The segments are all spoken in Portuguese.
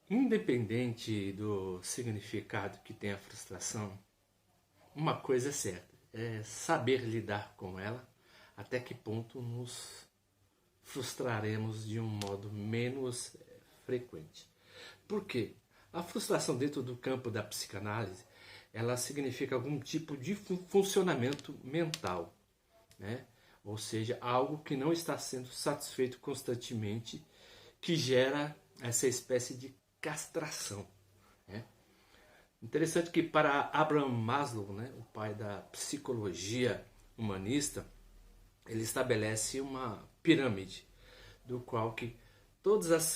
Independente do significado que tem a frustração, uma coisa é certa, é saber lidar com ela, até que ponto nos frustraremos de um modo menos frequente. Por quê? A frustração dentro do campo da psicanálise, ela significa algum tipo de funcionamento mental, né? Ou seja, algo que não está sendo satisfeito constantemente, que gera essa espécie de castração, né? Interessante que para Abraham Maslow, né, o pai da psicologia humanista, ele estabelece uma pirâmide do qual que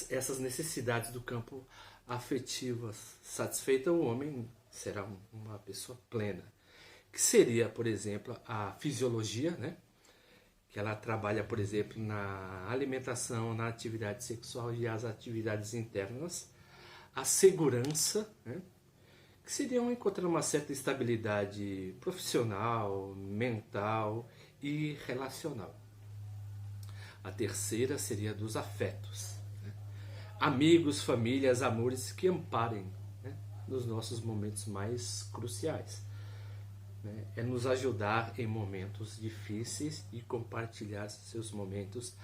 essas necessidades do campo afetivas satisfeitas, o homem será uma pessoa plena. Que seria, por exemplo, a fisiologia, né? Que ela trabalha, por exemplo, na alimentação, na atividade sexual e as atividades internas. A segurança, né? Que seriam encontrar uma certa estabilidade profissional, mental e relacional. A terceira seria dos afetos, né? Amigos, famílias, amores que amparem, né, nos nossos momentos mais cruciais, né? É nos ajudar em momentos difíceis e compartilhar seus momentos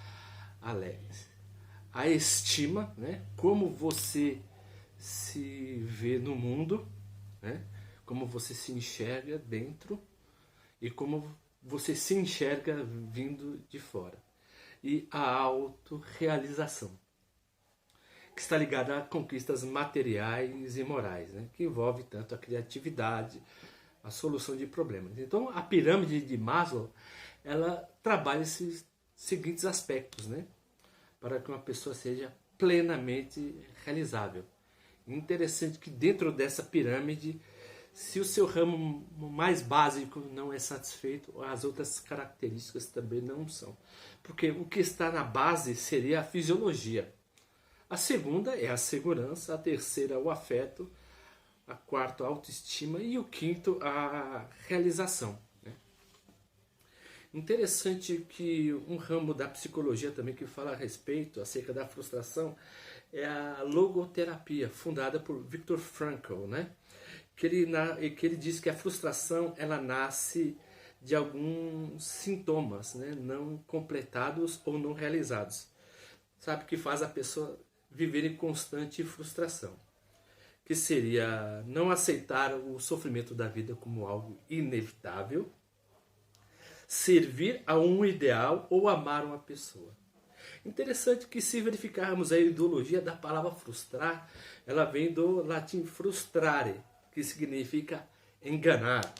alegres. A estima, né? Como você se vê no mundo, né? Como você se enxerga dentro e como você se enxerga vindo de fora. E a autorrealização, que está ligada a conquistas materiais e morais, né? Que envolve tanto a criatividade, a solução de problemas. Então, a pirâmide de Maslow, ela trabalha esses seguintes aspectos, né? Para que uma pessoa seja plenamente realizável. Interessante que dentro dessa pirâmide, se o seu ramo mais básico não é satisfeito, as outras características também não são. Porque o que está na base seria a fisiologia. A segunda é a segurança, a terceira o afeto, a quarta a autoestima e o quinto a realização. Interessante que um ramo da psicologia também que fala a respeito, acerca da frustração, é a logoterapia, fundada por Viktor Frankl, né? Que ele diz que a frustração ela nasce de alguns sintomas, né, não completados ou não realizados. Sabe, que faz a pessoa viver em constante frustração. Que seria não aceitar o sofrimento da vida como algo inevitável, servir a um ideal ou amar uma pessoa. Interessante que se verificarmos a ideologia da palavra frustrar, ela vem do latim frustrare, que significa enganar,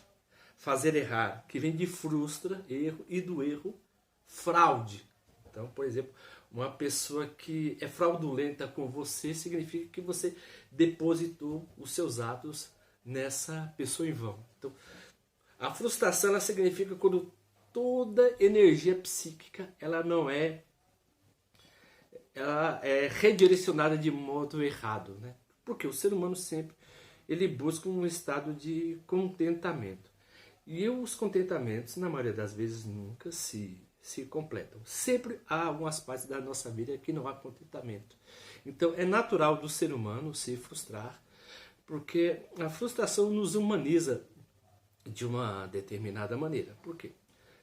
fazer errar, que vem de frustra, erro, e do erro, fraude. Então, por exemplo, uma pessoa que é fraudulenta com você significa que você depositou os seus atos nessa pessoa em vão. Então, a frustração ela significa quando toda energia psíquica ela é redirecionada de modo errado, né? Porque o ser humano sempre ele busca um estado de contentamento. E os contentamentos, na maioria das vezes, nunca se completam. Sempre há algumas partes da nossa vida que não há contentamento. Então é natural do ser humano se frustrar, porque a frustração nos humaniza de uma determinada maneira. Por quê?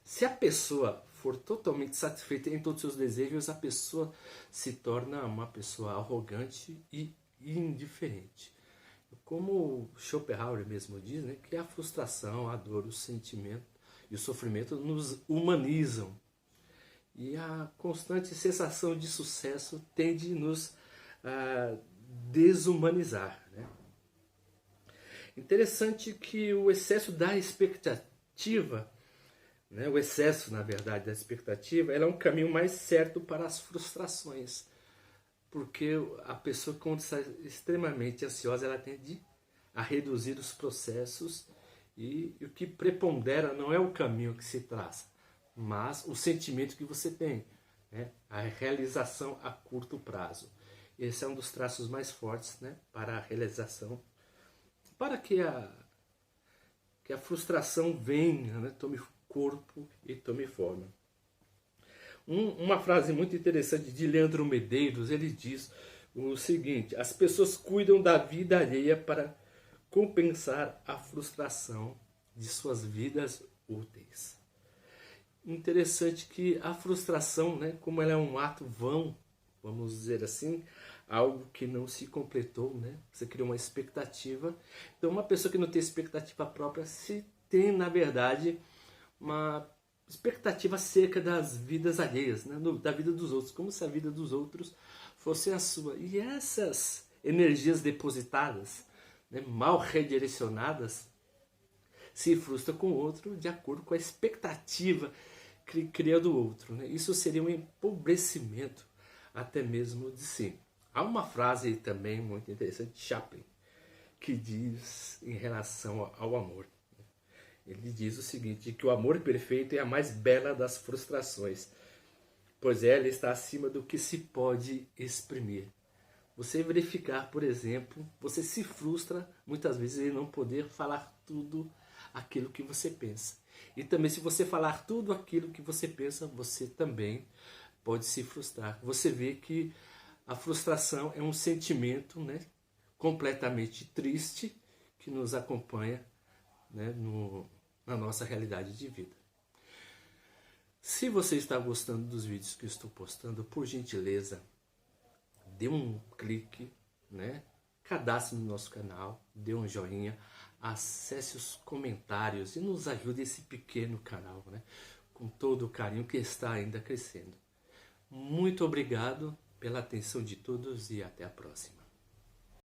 Se a pessoa for totalmente satisfeita em todos os seus desejos, a pessoa se torna uma pessoa arrogante e indiferente. Como Schopenhauer mesmo diz, né, que a frustração, a dor, o sentimento e o sofrimento nos humanizam. E a constante sensação de sucesso tende a nos desumanizar. Né? Interessante que o excesso da expectativa, né, o excesso, na verdade, da expectativa, ela é um caminho mais certo para as frustrações. Porque a pessoa, quando está extremamente ansiosa, ela tende a reduzir os processos e o que prepondera não é o caminho que se traça, mas o sentimento que você tem, né? A realização a curto prazo. Esse é um dos traços mais fortes, né, para a realização, para que a frustração venha, né, tome corpo e tome forma. Uma frase muito interessante de Leandro Medeiros, ele diz: o seguinte: as pessoas cuidam da vida alheia para compensar a frustração de suas vidas úteis. Interessante que a frustração, né, como ela é um ato vão, vamos dizer assim, algo que não se completou, né? Você criou uma expectativa. Então, uma pessoa que não tem expectativa própria, se tem, na verdade, uma expectativa acerca das vidas alheias, né? Da vida dos outros, como se a vida dos outros fosse a sua. E essas energias depositadas, né, mal redirecionadas, se frustra com o outro de acordo com a expectativa que cria do outro, né? Isso seria um empobrecimento até mesmo de si. Há uma frase também muito interessante de Chaplin que diz em relação ao amor. Ele diz o seguinte, que o amor perfeito é a mais bela das frustrações, pois ela está acima do que se pode exprimir. Você verificar, por exemplo, você se frustra muitas vezes em não poder falar tudo aquilo que você pensa. E também se você falar tudo aquilo que você pensa, você também pode se frustrar. Você vê que a frustração é um sentimento, né, completamente triste que nos acompanha, né, na nossa realidade de vida. Se você está gostando dos vídeos que eu estou postando, por gentileza, dê um clique, né? Cadastre no nosso canal, dê um joinha, acesse os comentários e nos ajude esse pequeno canal, né? Com todo o carinho que está ainda crescendo. Muito obrigado pela atenção de todos e até a próxima.